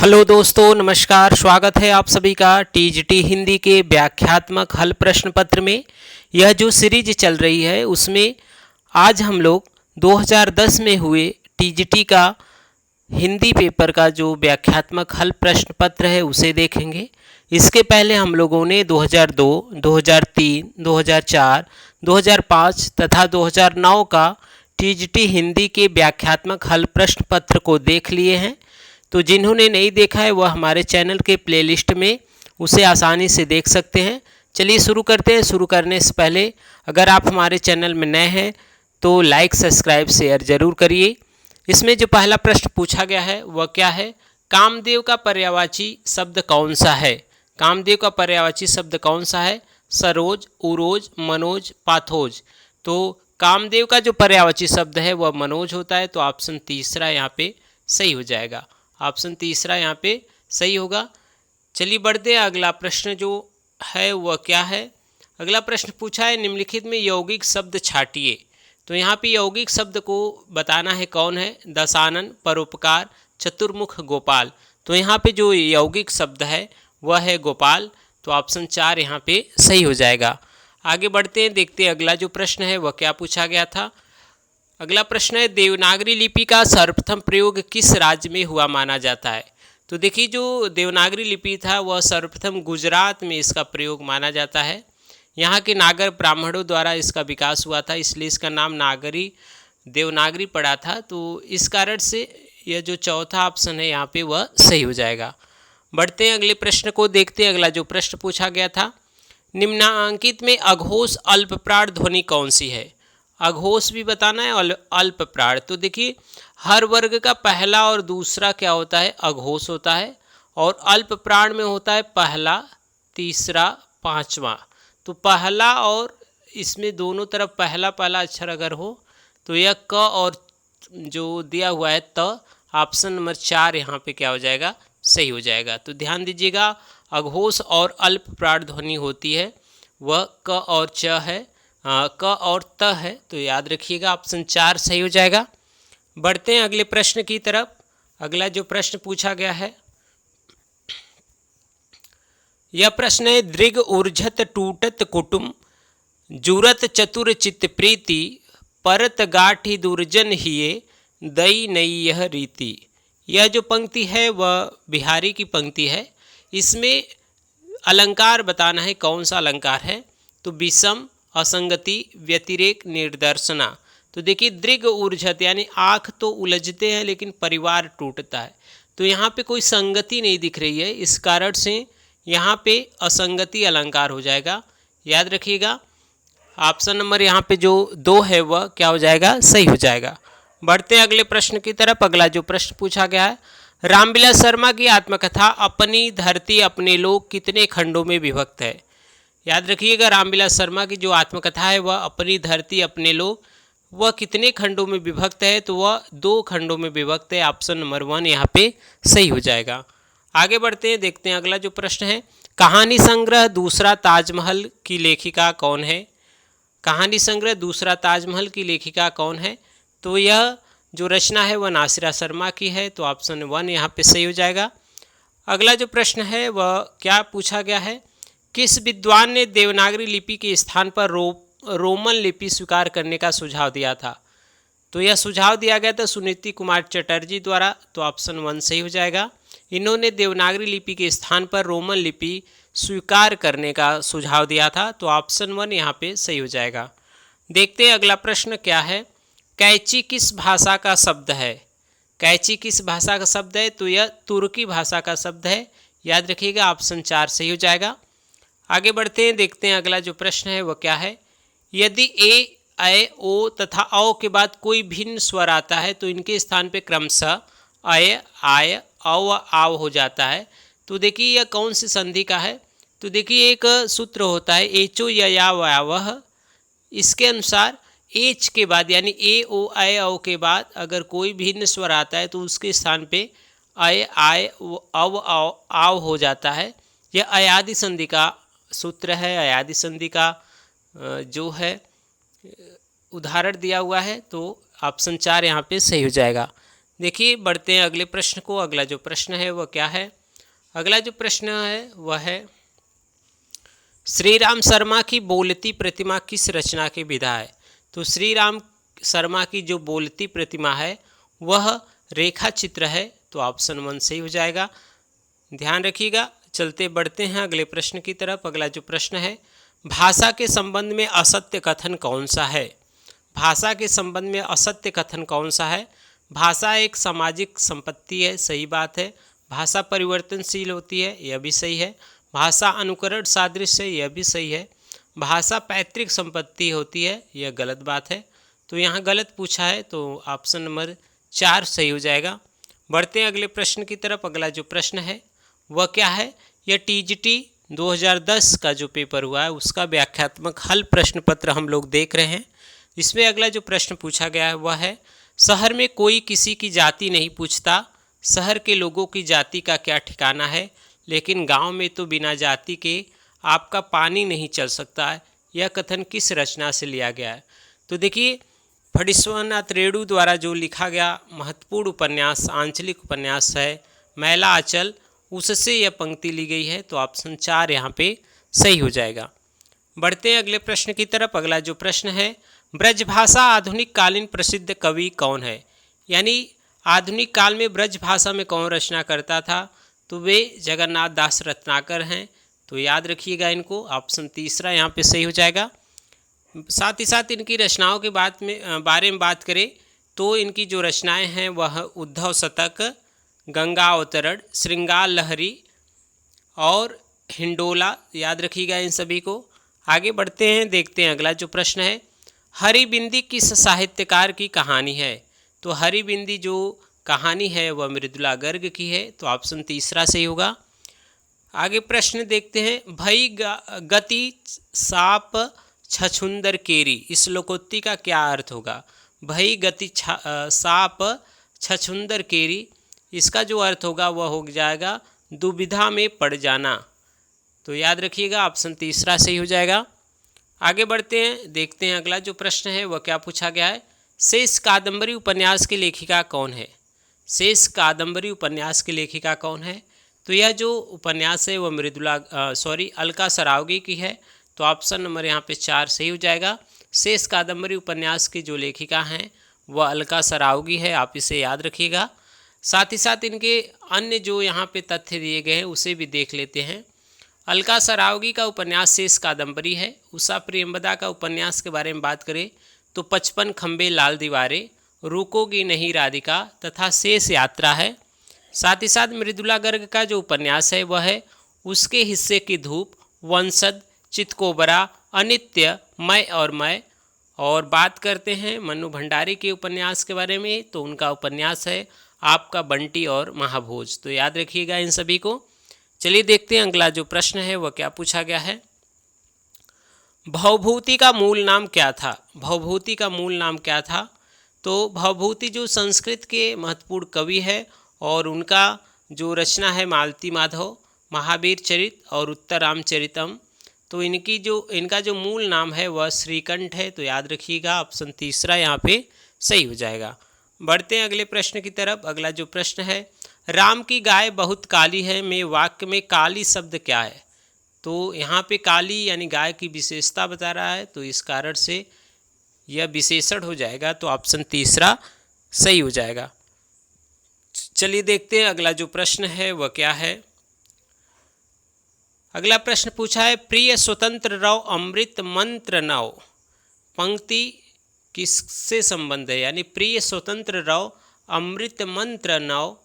Hello दोस्तों, नमस्कार। स्वागत है आप सभी का टीजीटी हिंदी के व्याख्यात्मक हल प्रश्न पत्र में। यह जो सीरीज चल रही है उसमें आज हम लोग 2010 में हुए टीजीटी का हिंदी पेपर का जो व्याख्यात्मक हल प्रश्न पत्र है उसे देखेंगे। इसके पहले हम लोगों ने 2002, 2003, 2004, 2005 तथा 2009 का टीजीटी हिंदी के व्याख्यात्मक हल प्रश्न पत्र को देख लिए हैं। तो जिन्होंने नहीं देखा है वह हमारे चैनल के प्लेलिस्ट में उसे आसानी से देख सकते हैं। चलिए शुरू करते हैं। शुरू करने से पहले अगर आप हमारे चैनल में नए हैं तो लाइक, सब्सक्राइब, शेयर ज़रूर करिए। इसमें जो पहला प्रश्न पूछा गया है वह क्या है? कामदेव का पर्यायवाची शब्द कौन सा है? कामदेव का पर्यायवाची शब्द कौन सा है? सरोज, उरोज, मनोज, पाथोज। तो कामदेव का जो पर्यायवाची शब्द है वह मनोज होता है। तो ऑप्शन तीसरा यहाँ पे सही हो जाएगा। ऑप्शन तीसरा यहाँ पे सही होगा। चलिए बढ़ते हैं। अगला प्रश्न जो है वह क्या है? अगला प्रश्न पूछा है निम्नलिखित में यौगिक शब्द छाटिए। तो यहाँ पे यौगिक शब्द को बताना है कौन है? दशानन, परोपकार, चतुर्मुख, गोपाल। तो यहाँ पे जो यौगिक शब्द है वह है गोपाल। तो ऑप्शन 4 यहाँ पे सही हो जाएगा। आगे बढ़ते हैं, देखते हैं अगला जो प्रश्न है वह क्या पूछा गया था। अगला प्रश्न है देवनागरी लिपि का सर्वप्रथम प्रयोग किस राज्य में हुआ माना जाता है? तो देखिए जो देवनागरी लिपि था वह सर्वप्रथम गुजरात में इसका प्रयोग माना जाता है। यहाँ के नागर ब्राह्मणों द्वारा इसका विकास हुआ था, इसलिए इसका नाम देवनागरी पड़ा था। तो इस कारण से यह जो चौथा ऑप्शन है यहाँ पे वह सही हो जाएगा। बढ़ते हैं अगले प्रश्न को देखते हैं। अगला जो प्रश्न पूछा गया था निम्नांकित में अघोष अल्पप्राण ध्वनि कौन सी है? अघोष भी बताना है और अल्पप्राण। तो देखिए हर वर्ग का पहला और दूसरा क्या होता है? अघोष होता है। और अल्पप्राण में होता है पहला, तीसरा, पांचवा। तो पहला और इसमें दोनों तरफ पहला पहला अक्षर अगर हो तो यह क और जो दिया हुआ है त, ऑप्शन नंबर 4 यहाँ पे क्या हो जाएगा? सही हो जाएगा। तो ध्यान दीजिएगा अघोष और अल्पप्राण ध्वनि होती है वह क और च है, क और त है। तो याद रखिएगा ऑप्शन 4 सही हो जाएगा। बढ़ते हैं अगले प्रश्न की तरफ। अगला जो प्रश्न पूछा गया है यह प्रश्न है दृग ऊर्जत टूटत कुटुम जुरत चतुर चित्त प्रीति परत गाठी दुर्जन हिये दई नई यह रीति। यह जो पंक्ति है वह बिहारी की पंक्ति है। इसमें अलंकार बताना है कौन सा अलंकार है? तो विषम, असंगति, व्यतिरेक, निर्दर्शना। तो देखिए दृग ऊर्जत यानी आँख तो उलझते हैं लेकिन परिवार टूटता है। तो यहाँ पे कोई संगति नहीं दिख रही है, इस कारण से यहाँ पे असंगति अलंकार हो जाएगा। याद रखिएगा ऑप्शन नंबर यहाँ पे जो 2 है वह क्या हो जाएगा? सही हो जाएगा। बढ़ते हैं अगले प्रश्न की तरफ। अगला जो प्रश्न पूछा गया है रामविलास शर्मा की आत्मकथा अपनी धरती अपने लोग कितने खंडों में विभक्त है? याद रखिएगा रामविलास शर्मा की जो आत्मकथा है वह अपनी धरती अपने लोग वह कितने खंडों में विभक्त है? तो वह 2 खंडों में विभक्त है। ऑप्शन नंबर 1 यहाँ पे सही हो जाएगा। आगे बढ़ते हैं, देखते हैं अगला जो प्रश्न है कहानी संग्रह दूसरा ताजमहल की लेखिका कौन है? कहानी संग्रह दूसरा ताजमहल की लेखिका कौन है? तो यह जो रचना है वह नासिरा शर्मा की है। तो ऑप्शन 1 यहाँ पे सही हो जाएगा। अगला जो प्रश्न है वह क्या पूछा गया है किस विद्वान ने देवनागरी लिपि के स्थान पर रोमन लिपि स्वीकार करने का सुझाव दिया था? तो यह सुझाव दिया गया था सुनीति कुमार चटर्जी द्वारा। तो ऑप्शन 1 सही हो जाएगा। इन्होंने देवनागरी लिपि के स्थान पर रोमन लिपि स्वीकार करने का सुझाव दिया था। तो ऑप्शन 1 यहाँ पे सही हो जाएगा। देखते हैं अगला प्रश्न क्या है कैची किस भाषा का शब्द है? कैची किस भाषा का शब्द है? तो यह तुर्की भाषा का शब्द है। याद रखिएगा ऑप्शन 4 सही हो जाएगा। आगे बढ़ते हैं, देखते हैं अगला जो प्रश्न है वह क्या है यदि ए, ऐ, ओ तथा औ के बाद कोई भिन्न स्वर आता है तो इनके स्थान पे क्रमशः अय, आय, औ, आव हो जाता है। तो देखिए यह कौन सी संधि का है? तो देखिए एक सूत्र होता है एचो या वह। इसके अनुसार एच के बाद यानी ए, ओ, ऐ, औ के बाद अगर कोई भिन्न स्वर आता है तो उसके स्थान पे अय, आय, अव, आव हो जाता है। यह अयादि संधि का सूत्र है। अयादि संधि का जो है उदाहरण दिया हुआ है। तो ऑप्शन 4 यहाँ पे सही हो जाएगा। देखिए बढ़ते हैं अगले प्रश्न को। अगला जो प्रश्न है वह क्या है? अगला जो प्रश्न है वह है, श्री राम शर्मा की बोलती प्रतिमा किस रचना की विधा है? तो श्री राम शर्मा की जो बोलती प्रतिमा है वह रेखा चित्र है, तो ऑप्शन 1 सही हो जाएगा। ध्यान रखिएगा। चलते बढ़ते हैं अगले प्रश्न की तरफ। अगला जो प्रश्न है, भाषा के संबंध में असत्य कथन कौन सा है? भाषा के संबंध में असत्य कथन कौन सा है? भाषा एक सामाजिक संपत्ति है, सही बात है। भाषा परिवर्तनशील होती है, यह भी सही है। भाषा अनुकरण सादृश्य है, यह भी सही है। भाषा पैतृक संपत्ति होती है, यह गलत बात है। तो यहाँ गलत पूछा है, तो ऑप्शन नंबर 4 सही हो जाएगा। बढ़ते हैं अगले प्रश्न की तरफ। अगला जो प्रश्न है वह क्या है? यह टीजीटी 2010 का जो पेपर हुआ है उसका व्याख्यात्मक हल प्रश्न पत्र हम लोग देख रहे हैं। इसमें अगला जो प्रश्न पूछा गया है वह है, शहर में कोई किसी की जाति नहीं पूछता, शहर के लोगों की जाति का क्या ठिकाना है, लेकिन गांव में तो बिना जाति के आपका पानी नहीं चल सकता है। यह कथन किस रचना से लिया गया है? तो देखिए, फणीश्वरनाथ रेणु द्वारा जो लिखा गया महत्वपूर्ण उपन्यास, आंचलिक उपन्यास है मैला आंचल, उससे यह पंक्ति ली गई है, तो ऑप्शन 4 यहाँ पे सही हो जाएगा। बढ़ते हैं अगले प्रश्न की तरफ। अगला जो प्रश्न है, ब्रजभाषा आधुनिक कालीन प्रसिद्ध कवि कौन है? यानी आधुनिक काल में ब्रजभाषा में कौन रचना करता था? तो वे जगन्नाथ दास रत्नाकर हैं, तो याद रखिएगा इनको। ऑप्शन 3 यहाँ पे सही हो जाएगा। साथ ही साथ इनकी रचनाओं के बारे में बात करें तो इनकी जो रचनाएं हैं वह उद्धव शतक, गंगा अवतरण, श्रृंगार लहरी और हिंडोला, याद रखिएगा इन सभी को। आगे बढ़ते हैं, देखते हैं अगला जो प्रश्न है, हरिबिंदी किस साहित्यकार की कहानी है? तो हरिबिंदी जो कहानी है वह मृदुला गर्ग की है, तो ऑप्शन 3 सही होगा। आगे प्रश्न देखते हैं, भई गति साप छछुंदर केरी, इस लोकोक्ति का क्या अर्थ होगा? भई गति साप छछुंदर केरी, इसका जो अर्थ होगा वह हो जाएगा दुविधा में पड़ जाना, तो याद रखिएगा ऑप्शन 3 सही हो जाएगा। आगे बढ़ते हैं, देखते हैं अगला जो प्रश्न है वह क्या पूछा गया है, शेष कादंबरी उपन्यास की लेखिका कौन है? शेष कादंबरी उपन्यास की लेखिका कौन है? तो यह जो उपन्यास है वह अलका सरावगी की है, तो ऑप्शन नंबर यहाँ पे 4 सही हो जाएगा। शेष कादंबरी उपन्यास की जो लेखिका हैं वह अलका सरावगी है, आप इसे याद रखिएगा। साथ ही साथ इनके अन्य जो यहाँ पे तथ्य दिए गए हैं उसे भी देख लेते हैं। अलका सरावगी का उपन्यास शेष कादंबरी है। उषा प्रेमवदा का उपन्यास के बारे में बात करें तो 55 खंबे लाल दीवारें, रुकोगी नहीं राधिका तथा शेष यात्रा है। साथ ही साथ मृदुला गर्ग का जो उपन्यास है वह है उसके हिस्से की धूप, वंशज, चितकोबरा, अनित्य, मैं और मैं। और बात करते हैं मन्नू भंडारी के उपन्यास के बारे में, तो उनका उपन्यास है आपका बंटी और महाभोज, तो याद रखिएगा इन सभी को। चलिए देखते हैं अगला जो प्रश्न है वह क्या पूछा गया है, भवभूति का मूल नाम क्या था? भवभूति का मूल नाम क्या था? तो भवभूति जो संस्कृत के महत्वपूर्ण कवि है और उनका जो रचना है मालती माधव, महावीर चरित और उत्तर रामचरितम, तो इनका जो मूल नाम है वह श्रीकंठ है, तो याद रखिएगा ऑप्शन 3 यहाँ पे सही हो जाएगा। बढ़ते हैं अगले प्रश्न की तरफ। अगला जो प्रश्न है, राम की गाय बहुत काली है में वाक्य में काली शब्द क्या है? तो यहाँ पे काली यानी गाय की विशेषता बता रहा है, तो इस कारण से यह विशेषण हो जाएगा, तो ऑप्शन 3 सही हो जाएगा। चलिए देखते हैं अगला जो प्रश्न है वह क्या है। अगला प्रश्न पूछा है, प्रिय स्वतंत्र रहो अमृत मंत्र नव, पंक्ति किससे संबंध है? यानी प्रिय स्वतंत्र रहो अमृत मंत्र नव,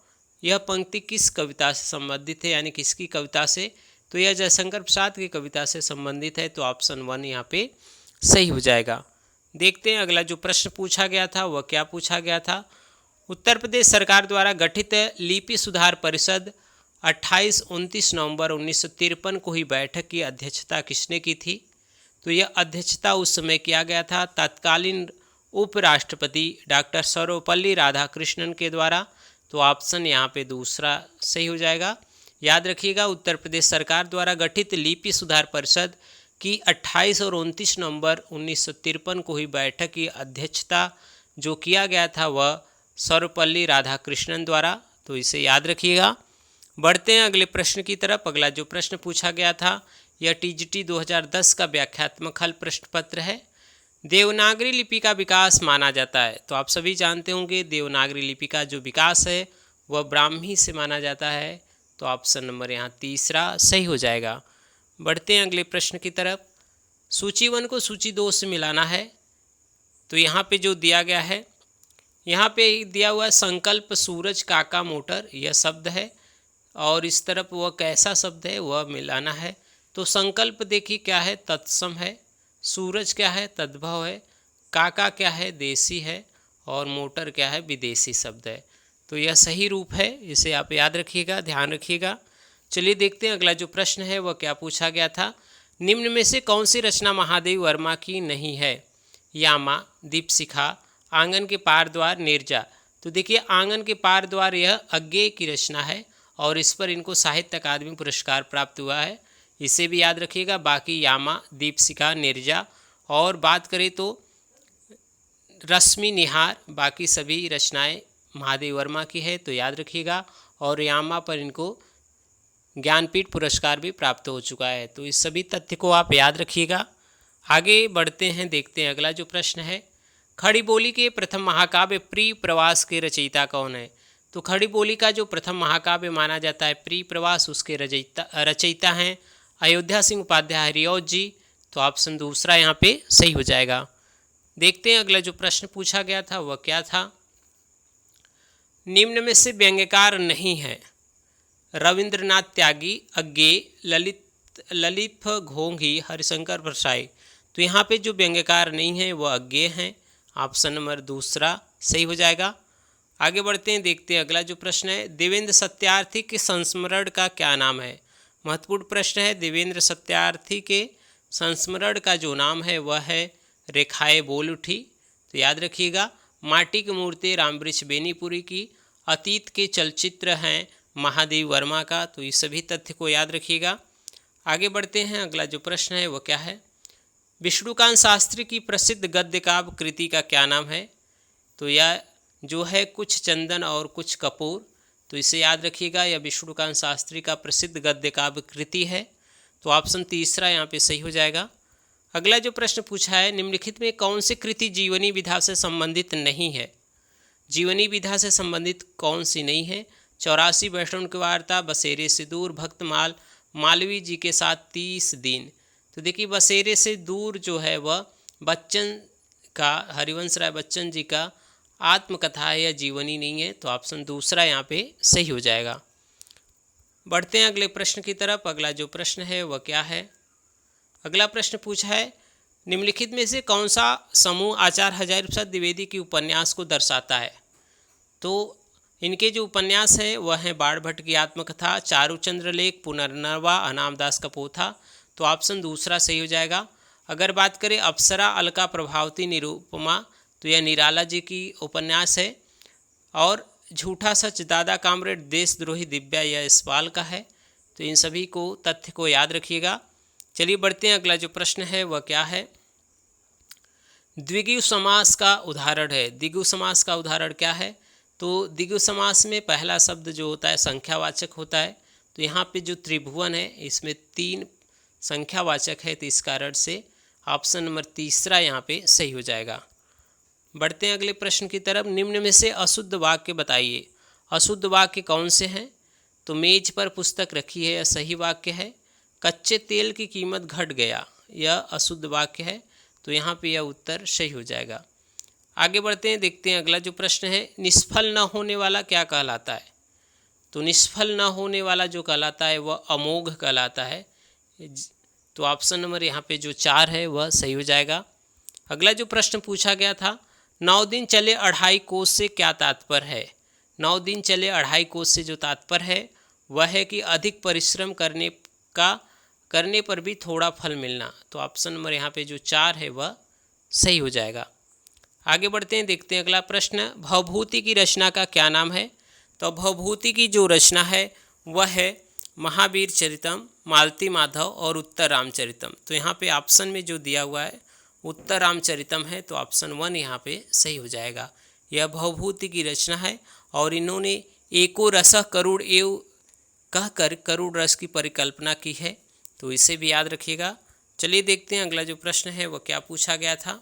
यह पंक्ति किस कविता से संबंधित है, यानी किसकी कविता से? तो यह जयशंकर प्रसाद की कविता से संबंधित है, तो ऑप्शन 1 यहाँ पे सही हो जाएगा। देखते हैं अगला जो प्रश्न पूछा गया था वह क्या पूछा गया था। उत्तर प्रदेश सरकार द्वारा गठित लिपि सुधार परिषद 28-29 नवंबर 1953 को ही बैठक की अध्यक्षता किसने की थी? तो यह अध्यक्षता उस समय किया गया था तत्कालीन उपराष्ट्रपति डॉक्टर सर्वपल्ली राधाकृष्णन के द्वारा, तो ऑप्शन यहाँ पे 2 सही हो जाएगा। याद रखिएगा, उत्तर प्रदेश सरकार द्वारा गठित लिपि सुधार परिषद की 28 और 29 नवंबर 1953 को ही बैठक की अध्यक्षता जो किया गया था वह सर्वपल्ली राधाकृष्णन द्वारा, तो इसे याद रखिएगा। बढ़ते हैं अगले प्रश्न की तरफ। अगला जो प्रश्न पूछा गया था यह टीजीटी 2010 का व्याख्यात्मक हल प्रश्न पत्र है। देवनागरी लिपि का विकास माना जाता है, तो आप सभी जानते होंगे देवनागरी लिपि का जो विकास है वह ब्राह्मी से माना जाता है, तो ऑप्शन नंबर यहाँ तीसरा सही हो जाएगा। बढ़ते हैं अगले प्रश्न की तरफ। सूची 1 को सूची 2 से मिलाना है, तो यहाँ पे जो दिया गया है, यहाँ पे दिया हुआ है संकल्प सूरज काका मोटर, यह शब्द है, और इस तरफ वह कैसा शब्द है वह मिलाना है। तो संकल्प देखिए क्या है, तत्सम है, सूरज क्या है, तद्भव है, काका क्या है, देसी है, और मोटर क्या है, विदेशी शब्द है। तो यह सही रूप है, इसे आप याद रखिएगा, ध्यान रखिएगा। चलिए देखते हैं अगला जो प्रश्न है वह क्या पूछा गया था। निम्न में से कौन सी रचना महादेव वर्मा की नहीं है? यामा, दीपशिखा, आंगन के पार द्वार, नीरजा। तो देखिए आंगन के पार द्वार यह अज्ञेय की रचना है और इस पर इनको साहित्य अकादमी पुरस्कार प्राप्त हुआ है, इसे भी याद रखिएगा। बाकी यामा, दीपशिखा, नीरजा, और बात करें तो रश्मि निहार, बाकी सभी रचनाएं महादेव वर्मा की है, तो याद रखिएगा। और यामा पर इनको ज्ञानपीठ पुरस्कार भी प्राप्त हो चुका है, तो इस सभी तथ्य को आप याद रखिएगा। आगे बढ़ते हैं, देखते हैं अगला जो प्रश्न है। खड़ी बोली के प्रथम महाकाव्य प्रिय प्रवास के रचयिता कौन है? तो खड़ी बोली का जो प्रथम महाकाव्य माना जाता है प्रिय प्रवास, उसके रचयिता हैं अयोध्या सिंह उपाध्याय हरिऔध जी, तो ऑप्शन दूसरा यहाँ पे सही हो जाएगा। देखते हैं अगला जो प्रश्न पूछा गया था वह क्या था। निम्न में से व्यंग्यकार नहीं है? रविंद्रनाथ त्यागी, अज्ञेय, ललित घोंघी, हरिशंकर परसाई। तो यहाँ पे जो व्यंग्यकार नहीं है वह अज्ञेय हैं, ऑप्शन नंबर दूसरा सही हो जाएगा। आगे बढ़ते हैं, देखते हैं अगला जो प्रश्न है। देवेंद्र सत्यार्थी के संस्मरण का क्या नाम है? महत्वपूर्ण प्रश्न है। देवेंद्र सत्यार्थी के संस्मरण का जो नाम है वह है रेखाएं बोल उठी, तो याद रखिएगा। माटी की मूर्ति रामवृक्ष बेनीपुरी की, अतीत के चलचित्र हैं महादेव वर्मा का, तो इस सभी तथ्य को याद रखिएगा। आगे बढ़ते हैं, अगला जो प्रश्न है वह क्या है। विष्णुकांत शास्त्री की प्रसिद्ध गद्य काव्य कृति का क्या नाम है? तो यह जो है कुछ चंदन और कुछ कपूर, तो इसे याद रखिएगा। यह विष्णुकांत शास्त्री का प्रसिद्ध गद्य काव्य कृति है, तो ऑप्शन तीसरा यहाँ पे सही हो जाएगा। अगला जो प्रश्न पूछा है, निम्नलिखित में कौन सी कृति जीवनी विधा से संबंधित नहीं है? जीवनी विधा से संबंधित कौन सी नहीं है? 84 वैष्णव की वार्ता, बसेरे से दूर, भक्तमाल, मालवीय जी के साथ 30 दिन। तो देखिए बसेरे से दूर जो है वह बच्चन का, हरिवंश राय बच्चन जी का आत्मकथा है या जीवनी नहीं है, तो ऑप्शन दूसरा यहाँ पे सही हो जाएगा। बढ़ते हैं अगले प्रश्न की तरफ। अगला जो प्रश्न है वह क्या है। अगला प्रश्न पूछा है, निम्नलिखित में से कौन सा समूह आचार्य हजारी प्रसाद द्विवेदी की उपन्यास को दर्शाता है? तो इनके जो उपन्यास हैं वह हैं बाण भट्ट की आत्मकथा, चारुचंद्र लेख, पुनर्नवा, अनामदास का पोथा, तो ऑप्शन दूसरा सही हो जाएगा। अगर बात करें अप्सरा, अलका, प्रभावती, निरुपमा, तो यह निराला जी की उपन्यास है। और झूठा सच, दादा कामरेड, देशद्रोही, दिव्या, यह यशपाल का है, तो इन सभी को तथ्य को याद रखिएगा। चलिए बढ़ते हैं, अगला जो प्रश्न है वह क्या है। द्विगु समास का उदाहरण है। द्विगु समास का उदाहरण क्या है? तो द्विगु समास में पहला शब्द जो होता है संख्यावाचक होता है, तो यहाँ पे जो त्रिभुवन है इसमें 3 संख्यावाचक है, तो इस कारण से ऑप्शन नंबर तीसरा यहाँ पे सही हो जाएगा। बढ़ते हैं अगले प्रश्न की तरफ। निम्न में से अशुद्ध वाक्य बताइए। अशुद्ध वाक्य कौन से हैं? तो मेज पर पुस्तक रखी है, यह सही वाक्य है। कच्चे तेल की कीमत घट गया, यह अशुद्ध वाक्य है, तो यहाँ पे यह उत्तर सही हो जाएगा। आगे बढ़ते हैं, देखते हैं अगला जो प्रश्न है। निष्फल न होने वाला क्या कहलाता है? तो निष्फल न होने वाला जो कहलाता है वह अमोघ कहलाता है, तो ऑप्शन नंबर यहाँ पे जो 4 है वह सही हो जाएगा। अगला जो प्रश्न पूछा गया था, 9 दिन चले 2.5 कोस से क्या तात्पर्य है? 9 दिन चले 2.5 कोस से जो तात्पर्य है वह है कि अधिक परिश्रम करने पर भी थोड़ा फल मिलना, तो ऑप्शन नंबर यहाँ पे जो 4 है वह सही हो जाएगा। आगे बढ़ते हैं, देखते हैं अगला प्रश्न। भवभूति की रचना का क्या नाम है? तो भवभूति की जो रचना है वह है महावीर चरितम, मालती माधव और उत्तर रामचरितम, तो यहाँ पे ऑप्शन में जो दिया हुआ है उत्तर रामचरितम है, तो ऑप्शन 1 यहाँ पे सही हो जाएगा। यह भवभूति की रचना है और इन्होंने एको रसः करुण एव कहकर करुण रस की परिकल्पना की है, तो इसे भी याद रखिएगा। चलिए देखते हैं अगला जो प्रश्न है वह क्या पूछा गया था।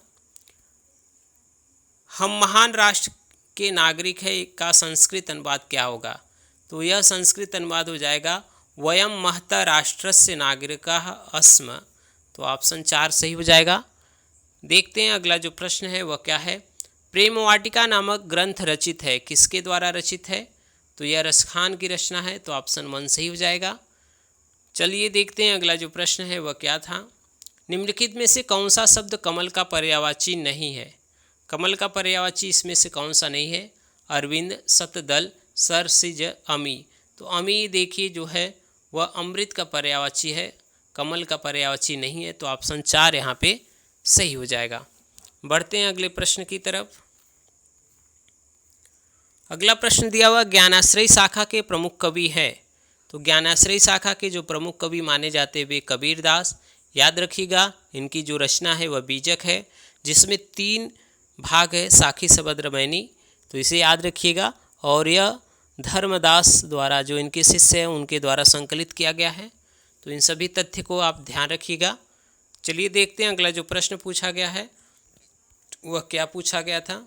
हम महान राष्ट्र के नागरिक है का संस्कृत अनुवाद क्या होगा? तो यह संस्कृत अनुवाद हो जाएगा वयम महता राष्ट्रस्य नागरिकाः अस्म। तो ऑप्शन 4 सही हो जाएगा। देखते हैं अगला जो प्रश्न है वह क्या है। प्रेम वाटिका नामक ग्रंथ रचित है, किसके द्वारा रचित है? तो यह रसखान की रचना है, तो ऑप्शन 1 सही हो जाएगा। चलिए देखते हैं अगला जो प्रश्न है वह क्या था। निम्नलिखित में से कौन सा शब्द कमल का पर्यायवाची नहीं है? कमल का पर्यायवाची इसमें से कौन सा नहीं है? अरविंद, शतदल, सरसिज, अमी। तो अमी देखिए जो है वह अमृत का पर्यायवाची है, कमल का पर्यायवाची नहीं है, तो ऑप्शन 4 यहाँ पे सही हो जाएगा। बढ़ते हैं अगले प्रश्न की तरफ। अगला प्रश्न दिया हुआ ज्ञानाश्रयी शाखा के प्रमुख कवि हैं। तो ज्ञानाश्रयी शाखा के जो प्रमुख कवि माने जाते वे कबीरदास। याद रखिएगा इनकी जो रचना है वह बीजक है, जिसमें 3 भाग है, साखी शबद रामायणी, तो इसे याद रखिएगा। और यह धर्मदास द्वारा जो इनके शिष्य हैं उनके द्वारा संकलित किया गया है, तो इन सभी तथ्य को आप ध्यान रखिएगा। चलिए देखते हैं अगला जो प्रश्न पूछा गया है वह क्या पूछा गया था।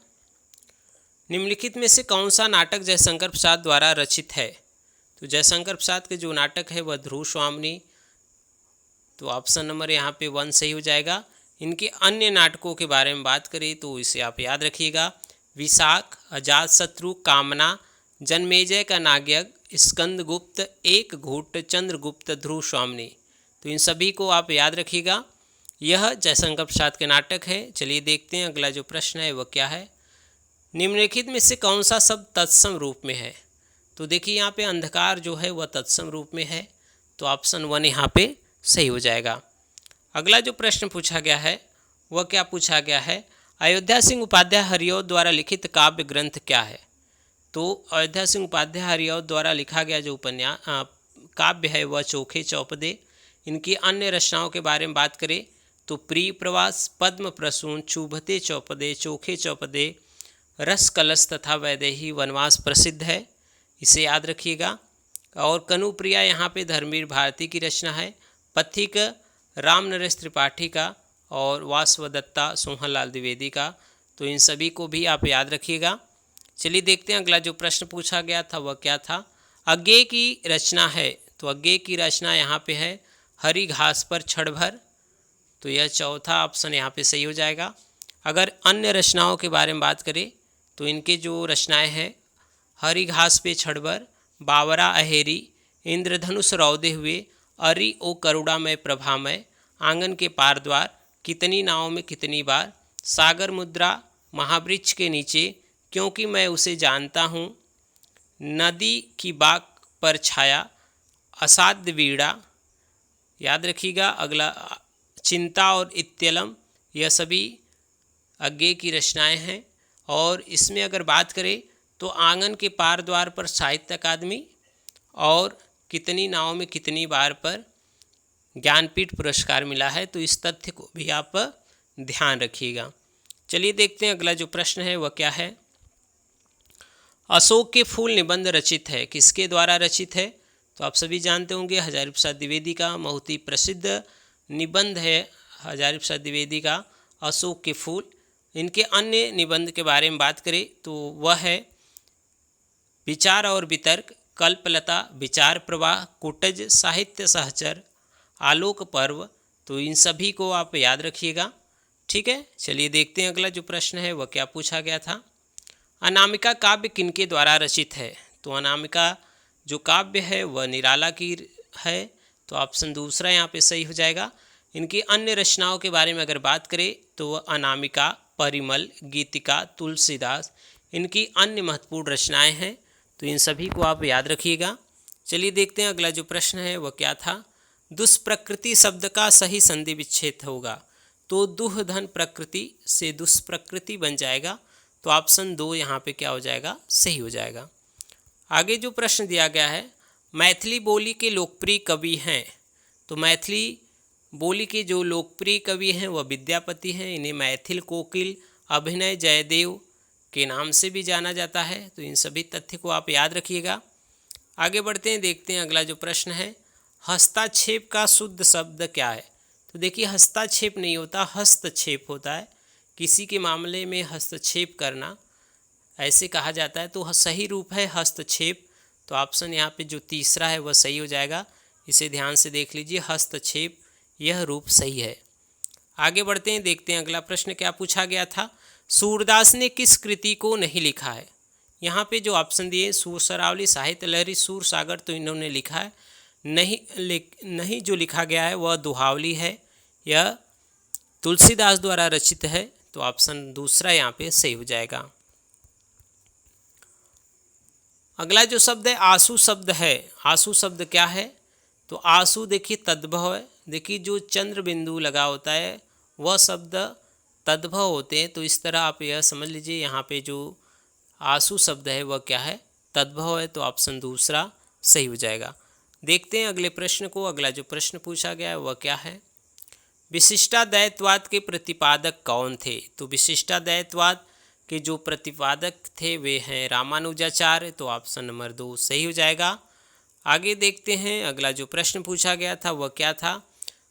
निम्नलिखित में से कौन सा नाटक जयशंकर प्रसाद द्वारा रचित है? तो जयशंकर प्रसाद के जो नाटक है वह ध्रुव स्वामिनी, तो ऑप्शन नंबर यहाँ पे 1 सही हो जाएगा। इनके अन्य नाटकों के बारे में बात करें तो इसे आप याद रखिएगा। विशाख, अजातशत्रु, कामना, जन्मेजय का नागयज्ञ, स्कंदगुप्त, एक घूट, चंद्रगुप्त, ध्रुव स्वामिनी, तो इन सभी को आप याद रखिएगा। यह जयशंकर प्रसाद के नाटक है। चलिए देखते हैं अगला जो प्रश्न है वह क्या है। निम्नलिखित में से कौन सा शब्द तत्सम रूप में है? तो देखिए यहाँ पे अंधकार जो है वह तत्सम रूप में है, तो ऑप्शन 1 यहाँ पे सही हो जाएगा। अगला जो प्रश्न पूछा गया है वह क्या पूछा गया है। अयोध्या सिंह उपाध्याय हरिऔध द्वारा लिखित काव्य ग्रंथ क्या है? तो अयोध्या सिंह उपाध्याय हरिऔध द्वारा लिखा गया जो काव्य है वह चोखे चौपदे। इनकी अन्य रचनाओं के बारे में बात करें तो प्रिय प्रवास, पद्म प्रसून, चुभते चौपदे, चोखे चौपदे, रस कलश तथा वैदेही वनवास प्रसिद्ध है, इसे याद रखिएगा। और कनुप्रिया यहाँ पे धर्मवीर भारती की रचना है। पथिक राम नरेश त्रिपाठी का और वासवदत्ता सोहनलाल द्विवेदी का, तो इन सभी को भी आप याद रखिएगा। चलिए देखते हैं अगला जो प्रश्न पूछा गया था वह क्या था। अज्ञेय की रचना है, तो अज्ञेय की रचना यहाँ पे है हरी घास पर क्षण भर, तो यह चौथा ऑप्शन यहाँ पे सही हो जाएगा। अगर अन्य रचनाओं के बारे में बात करें तो इनके जो रचनाएं हैं हरी घास पे क्षण भर, बावरा अहेरी, इंद्रधनुष रौदे हुए, अरि ओ करुणामय प्रभामय, आंगन के पार द्वार, कितनी नावों में कितनी बार, सागर मुद्रा, महावृक्ष के नीचे, क्योंकि मैं उसे जानता हूँ, नदी की बाग पर छाया, असाध्य वीणा, याद रखिएगा। अगला चिंता और इत्यलम, यह सभी अज्ञेय की रचनाएं हैं। और इसमें अगर बात करें तो आंगन के पार द्वार पर साहित्य अकादमी और कितनी नावों में कितनी बार पर ज्ञानपीठ पुरस्कार मिला है, तो इस तथ्य को भी आप ध्यान रखिएगा। चलिए देखते हैं अगला जो प्रश्न है वह क्या है। अशोक के फूल निबंध रचित है, किसके द्वारा रचित है? तो आप सभी जानते होंगे हजारी प्रसाद द्विवेदी का बहुत ही प्रसिद्ध निबंध है हजारी प्रसाद द्विवेदी का अशोक के फूल। इनके अन्य निबंध के बारे में बात करें तो वह है विचार और वितर्क, कल्पलता, विचार प्रवाह, कुटज, साहित्य सहचर, आलोक पर्व, तो इन सभी को आप याद रखिएगा। ठीक है, चलिए देखते हैं अगला जो प्रश्न है वह क्या पूछा गया था। अनामिका काव्य किनके द्वारा रचित है? तो अनामिका जो काव्य है वह निराला की है, तो ऑप्शन दूसरा यहाँ पे सही हो जाएगा। इनकी अन्य रचनाओं के बारे में अगर बात करें तो वह अनामिका, परिमल, गीतिका, तुलसीदास, इनकी अन्य महत्वपूर्ण रचनाएं हैं, तो इन सभी को आप याद रखिएगा। चलिए देखते हैं अगला जो प्रश्न है वह क्या था। दुष्प्रकृति शब्द का सही संधि विच्छेद होगा, तो दुह धन प्रकृति से दुष्प्रकृति बन जाएगा, तो ऑप्शन 2 यहाँ पे क्या हो जाएगा, सही हो जाएगा। आगे जो प्रश्न दिया गया है, मैथिली बोली के लोकप्रिय कवि हैं, तो मैथिली बोली के जो लोकप्रिय कवि हैं वह विद्यापति हैं। इन्हें मैथिल कोकिल, अभिनय जयदेव, के नाम से भी जाना जाता है। तो इन सभी तथ्य को आप याद रखिएगा। आगे बढ़ते हैं, देखते हैं अगला जो प्रश्न है, हस्ताक्षेप का शुद्ध शब्द क्या है। तो देखिए हस्ताक्षेप नहीं होता, हस्तक्षेप होता है। किसी के मामले में हस्तक्षेप करना ऐसे कहा जाता है, तो सही रूप है हस्तक्षेप। तो ऑप्शन यहाँ पे जो तीसरा है वह सही हो जाएगा। इसे ध्यान से देख लीजिए, हस्तक्षेप यह रूप सही है। आगे बढ़ते हैं, देखते हैं अगला प्रश्न क्या पूछा गया था, सूरदास ने किस कृति को नहीं लिखा है। यहाँ पे जो ऑप्शन दिए, सुरसरावली, साहित्य लहरी, सूर सागर, तो इन्होंने लिखा है। नहीं जो लिखा गया है वह दुहावली है, यह तुलसीदास द्वारा रचित है। तो ऑप्शन दूसरा यहाँ पे सही हो जाएगा। अगला जो शब्द है आंसू शब्द है। आंसू शब्द क्या है, तो आंसू देखिए तद्भव है। देखिए जो चंद्र बिंदु लगा होता है वह शब्द तद्भव होते हैं। तो इस तरह आप यह समझ लीजिए, यहाँ पे जो आंसू शब्द है वह क्या है, तद्भव है। तो ऑप्शन दूसरा सही हो जाएगा। देखते हैं अगले प्रश्न को। अगला जो प्रश्न पूछा गया है वह क्या है, विशिष्टाद्वैतवाद के प्रतिपादक कौन थे। तो विशिष्टाद्वैतवाद के जो प्रतिपादक थे वे हैं रामानुजाचार्य। तो ऑप्शन नंबर 2 सही हो जाएगा। आगे देखते हैं अगला जो प्रश्न पूछा गया था वह क्या था,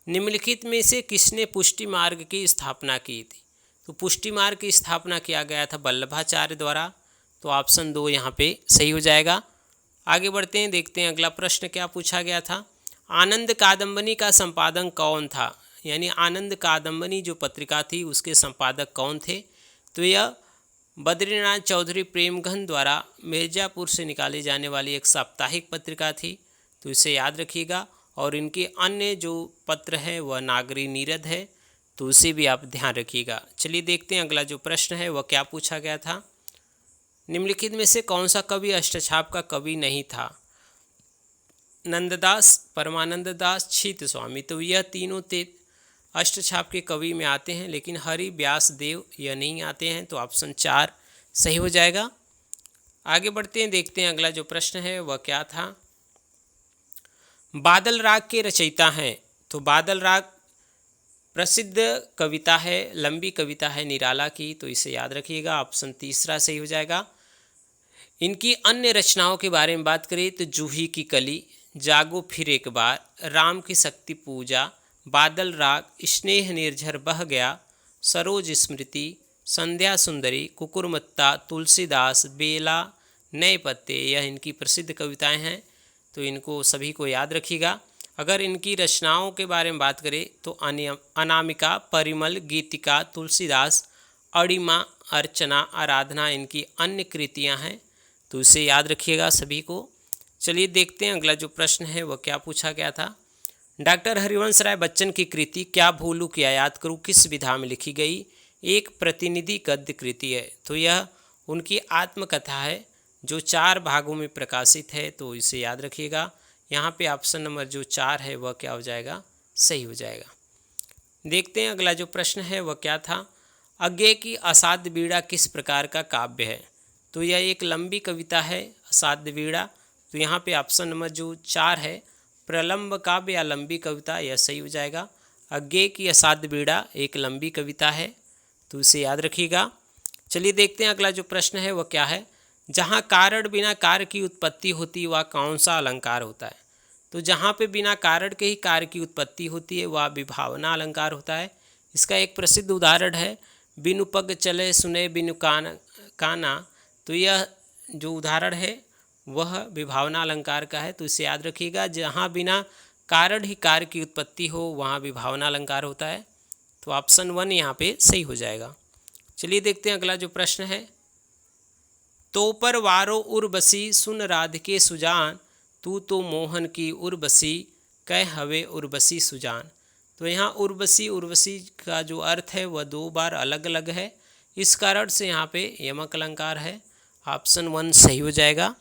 निम्नलिखित में से किसने पुष्टि मार्ग की स्थापना की थी। तो पुष्टि मार्ग की स्थापना किया गया था वल्लभाचार्य द्वारा। तो ऑप्शन 2 यहाँ पे सही हो जाएगा। आगे बढ़ते हैं, देखते हैं अगला प्रश्न क्या पूछा गया था, आनंद कादम्बनी का संपादन कौन था। यानी आनंद कादम्बनी जो पत्रिका थी उसके संपादक कौन थे। तो यह बद्रीनाथ चौधरी प्रेमघन द्वारा मिर्ज़ापुर से निकाली जाने वाली एक साप्ताहिक पत्रिका थी। तो इसे याद रखिएगा। और इनके अन्य जो पत्र हैं वह नागरी नीरद है, तो उसे भी आप ध्यान रखिएगा। चलिए देखते हैं अगला जो प्रश्न है वह क्या पूछा गया था, निम्नलिखित में से कौन सा कवि अष्टछाप का कवि नहीं था। नंददास, परमानंद दास, छीत स्वामी, तो यह तीनों अष्टछाप के कवि में आते हैं, लेकिन हरि व्यास देव यह नहीं आते हैं। तो ऑप्शन 4 सही हो जाएगा। आगे बढ़ते हैं, देखते हैं अगला जो प्रश्न है वह क्या था, बादल राग के रचयिता हैं। तो बादल राग प्रसिद्ध कविता है, लंबी कविता है निराला की। तो इसे याद रखिएगा, ऑप्शन तीसरा सही हो जाएगा। इनकी अन्य रचनाओं के बारे में बात करें तो जूही की कली, जागो फिर एक बार, राम की शक्ति पूजा, बादल राग, स्नेह निर्झर बह गया, सरोज स्मृति, संध्या सुंदरी, कुकुरमुत्ता, तुलसीदास, बेला, नए पत्ते, यह इनकी प्रसिद्ध कविताएं हैं। तो इनको सभी को याद रखिएगा। अगर इनकी रचनाओं के बारे में बात करें तो अनामिका, परिमल, गीतिका, तुलसीदास, अड़िमा, अर्चना, आराधना इनकी अन्य कृतियां हैं। तो इसे याद रखिएगा सभी को। चलिए देखते हैं अगला जो प्रश्न है वह क्या पूछा गया था, डॉक्टर हरिवंश राय बच्चन की कृति क्या भूलूं क्या याद करूं किस विधा में लिखी गई, एक प्रतिनिधि गद्य कृति है। तो यह उनकी आत्मकथा है जो 4 भागों में प्रकाशित है। तो इसे याद रखिएगा। यहाँ पे ऑप्शन नंबर जो 4 है वह क्या हो जाएगा, सही हो जाएगा। देखते हैं अगला जो प्रश्न है वह क्या था, अज्ञेय की असाध्य बीड़ा किस प्रकार का काव्य है। तो यह एक लंबी कविता है असाध्य बीड़ा। तो यहाँ पे ऑप्शन नंबर जो 4 है, प्रलंब काव्य या लंबी कविता, यह सही हो जाएगा। अज्ञेय की असाध्य बीड़ा एक लंबी कविता है। तो इसे याद रखिएगा। चलिए देखते हैं अगला जो प्रश्न है वह क्या है, जहाँ कारण बिना कार्य की उत्पत्ति होती वह कौन सा अलंकार होता है। तो जहाँ पे बिना कारण के ही कार्य की उत्पत्ति होती है वह विभावना अलंकार होता है। इसका एक प्रसिद्ध उदाहरण है, बिनु पग चले सुने बिनु काना। तो यह जो उदाहरण है वह विभावना अलंकार का है। तो इसे याद रखिएगा, जहाँ बिना कारण ही कार्य की उत्पत्ति हो वहाँ विभावना अलंकार होता है। तो ऑप्शन 1 यहाँ पे सही हो जाएगा। चलिए देखते हैं अगला जो प्रश्न है, तो पर वारो उर्वशी सुन राधिके सुजान, तू तो मोहन की उर्वशी कह हवे उर्वशी सुजान। तो यहाँ उर्वशी का जो अर्थ है वह 2 बार अलग अलग है, इस कारण से यहाँ पे यमक अलंकार है। ऑप्शन 1 सही हो जाएगा।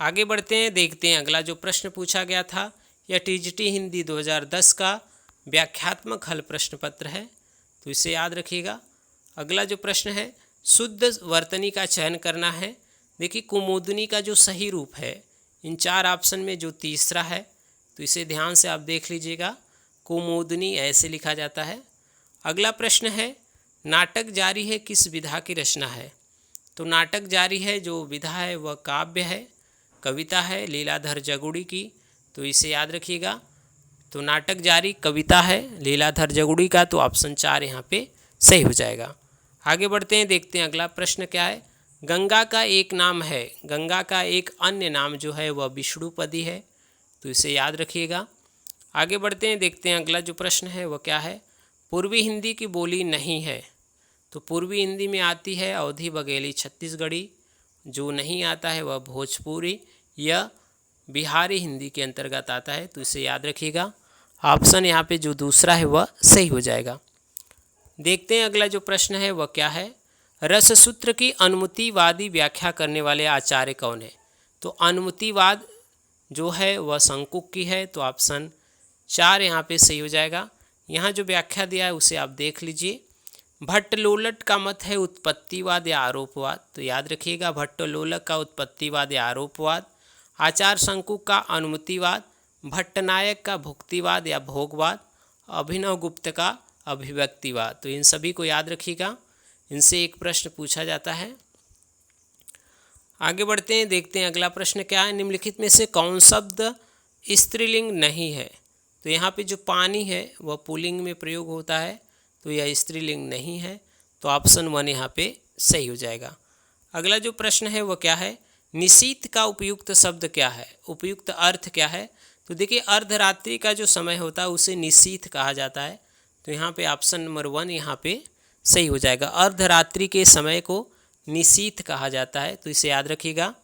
आगे बढ़ते हैं, देखते हैं अगला जो प्रश्न पूछा गया था, यह टीजीटी हिंदी 2010 का व्याख्यात्मक हल प्रश्न पत्र है। तो इसे याद रखिएगा। अगला जो प्रश्न है, शुद्ध वर्तनी का चयन करना है। देखिए कुमुदनी का जो सही रूप है इन 4 ऑप्शन में जो तीसरा है, तो इसे ध्यान से आप देख लीजिएगा, कुमुदनी ऐसे लिखा जाता है। अगला प्रश्न है, नाटक जारी है किस विधा की रचना है। तो नाटक जारी है जो विधा है वह काव्य है, कविता है लीलाधर जगुड़ी की, तो इसे याद रखिएगा। तो नाटक जारी कविता है लीलाधर जगुड़ी का, तो ऑप्शन 4 यहाँ पे सही हो जाएगा। आगे बढ़ते हैं, देखते हैं अगला प्रश्न क्या है। गंगा का एक नाम है, गंगा का एक अन्य नाम जो है वह विष्णुपदी है, तो इसे याद रखिएगा। आगे बढ़ते हैं, देखते हैं अगला जो प्रश्न है वह क्या है। पूर्वी हिंदी की बोली नहीं है, तो पूर्वी हिंदी में आती है अवधी बघेली छत्तीसगढ़ी, जो नहीं आता है वह भोजपुरी या बिहारी हिंदी के अंतर्गत आता है, तो इसे याद रखिएगा। ऑप्शन यहाँ पे जो दूसरा है वह सही हो जाएगा। देखते हैं अगला जो प्रश्न है वह क्या है। रससूत्र की अनुमतिवादी व्याख्या करने वाले आचार्य कौन है? तो अनुमतिवाद जो है वह शंकुक की है, तो ऑप्शन 4 यहाँ पे सही हो जाएगा। यहाँ जो व्याख्या दिया है उसे आप देख लीजिए। भट्टलोलट का मत है उत्पत्तिवाद या आरोपवाद, तो याद रखिएगा भट्टलोलक का उत्पत्तिवाद या आरोपवाद, आचार्य शंकुक का अनुमतिवाद, भट्टनायक का भुक्तिवाद या भोगवाद, अभिनव गुप्त का अभिव्यक्तिवाद। तो इन सभी को याद रखिएगा, इनसे एक प्रश्न पूछा जाता है। आगे बढ़ते हैं, देखते हैं अगला प्रश्न क्या है। निम्नलिखित में से कौन शब्द स्त्रीलिंग नहीं है? तो यहाँ पे जो पानी है वह पुल्लिंग में प्रयोग होता है, तो यह स्त्रीलिंग नहीं है, तो ऑप्शन 1 यहाँ पे सही हो जाएगा। अगला जो प्रश्न है वह क्या है। निशीथ का उपयुक्त शब्द क्या है? उपयुक्त अर्थ क्या है? तो देखिए अर्धरात्रि का जो समय होता है उसे निशीथ कहा जाता है, तो यहाँ पे ऑप्शन नंबर 1 यहाँ पे सही हो जाएगा। अर्धरात्रि के समय को निशीथ कहा जाता है, तो इसे याद रखिएगा।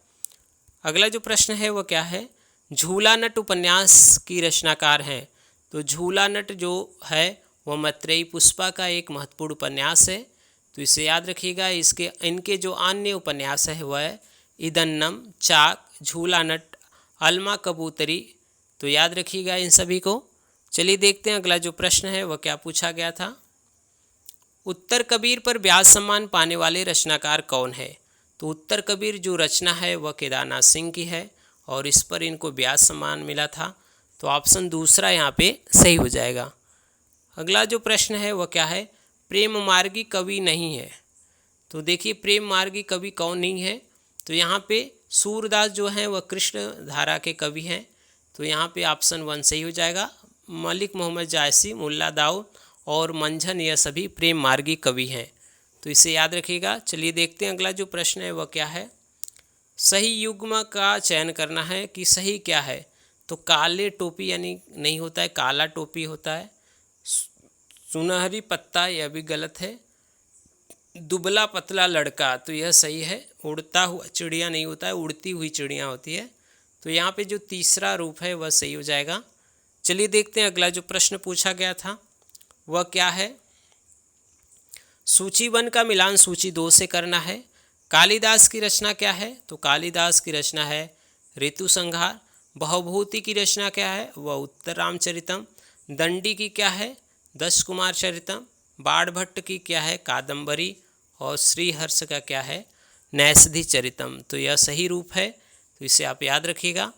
अगला जो प्रश्न है वह क्या है। झूला नट उपन्यास की रचनाकार हैं, तो झूला नट जो है वह मैत्रेयी पुष्पा का एक महत्वपूर्ण उपन्यास है, तो इसे याद रखिएगा। इनके जो अन्य उपन्यास है वह है इदन्नम, चाक, झूला नट, अलमा कबूतरी, तो याद रखिएगा इन सभी को। चलिए देखते हैं अगला जो प्रश्न है वह क्या पूछा गया था। उत्तर कबीर पर व्यास सम्मान पाने वाले रचनाकार कौन है? तो उत्तर कबीर जो रचना है वह केदारनाथ सिंह की है और इस पर इनको व्यास सम्मान मिला था, तो ऑप्शन दूसरा यहाँ पे सही हो जाएगा। अगला जो प्रश्न है वह क्या है। प्रेम मार्गी कवि नहीं है, तो देखिए प्रेम मार्गी कवि कौन नहीं है। तो यहाँ पे सूरदास जो हैं वह कृष्ण धारा के कवि हैं, तो यहाँ पे ऑप्शन 1 सही हो जाएगा। मलिक मोहम्मद जायसी, मुल्ला दाऊद और मंझन यह सभी प्रेम मार्गी कवि हैं, तो इसे याद रखिएगा। चलिए देखते हैं अगला जो प्रश्न है वह क्या है। सही युग्म का चयन करना है कि सही क्या है? तो काले टोपी यानी नहीं होता है, काला टोपी होता है। सुनहरी पत्ता यह भी गलत है। दुबला पतला लड़का, तो यह सही है। उड़ता हुआ चिड़िया नहीं होता है, उड़ती हुई चिड़िया होती है, तो यहाँ पे जो तीसरा रूप है वह सही हो जाएगा। चलिए देखते हैं अगला जो प्रश्न पूछा गया था वह क्या है। सूची 1 का मिलान सूची 2 से करना है। कालिदास की रचना क्या है? तो कालिदास की रचना है ऋतु संहार। बहुभूति की रचना क्या है? वह उत्तर रामचरितम। दंडी की क्या है? दश कुमार चरितम। बाणभट्ट की क्या है? कादंबरी। और श्रीहर्ष का क्या है? नैषधि चरितम। तो यह सही रूप है, तो इसे आप याद रखिएगा।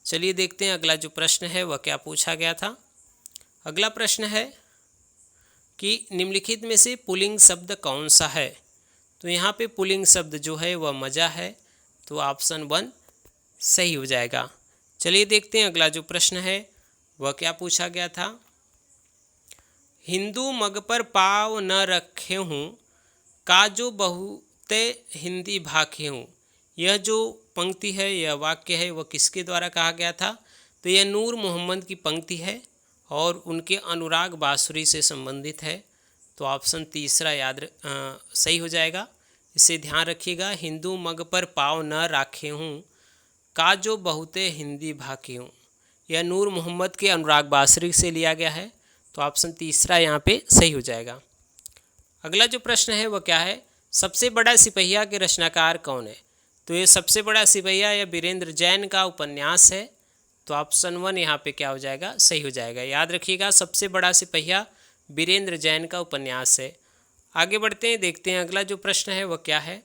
चलिए देखते हैं अगला जो प्रश्न है वह क्या पूछा गया था। अगला प्रश्न है कि निम्नलिखित में से पुल्लिंग शब्द कौन सा है? तो यहाँ पे पुल्लिंग शब्द जो है वह मजा है, तो ऑप्शन 1 सही हो जाएगा। चलिए देखते हैं अगला जो प्रश्न है वह क्या पूछा गया था। हिंदू मग पर पाव न रखे हूँ, का जो बहुते हिंदी भाखे हूँ। यह जो पंक्ति है, यह वाक्य है, वह किसके द्वारा कहा गया था? तो यह नूर मोहम्मद की पंक्ति है और उनके अनुराग बांसुरी से संबंधित है, तो ऑप्शन तीसरा सही हो जाएगा। इसे ध्यान रखिएगा। हिंदू मग पर पाव न राखे हूँ, का जो बहुते हिंदी भाखे हूँ, यह नूर मोहम्मद के अनुराग बांसुरी से लिया गया है, तो ऑप्शन तीसरा यहाँ पे सही हो जाएगा। अगला जो प्रश्न है वह क्या है। सबसे बड़ा सिपहिया के रचनाकार कौन है? तो ये सबसे बड़ा सिपहिया यह वीरेंद्र जैन का उपन्यास है, तो ऑप्शन 1 यहाँ पे क्या हो जाएगा? सही हो जाएगा। याद रखिएगा सबसे बड़ा सिपहिया वीरेंद्र जैन का उपन्यास है। आगे बढ़ते हैं, देखते हैं अगला जो प्रश्न है वह क्या है।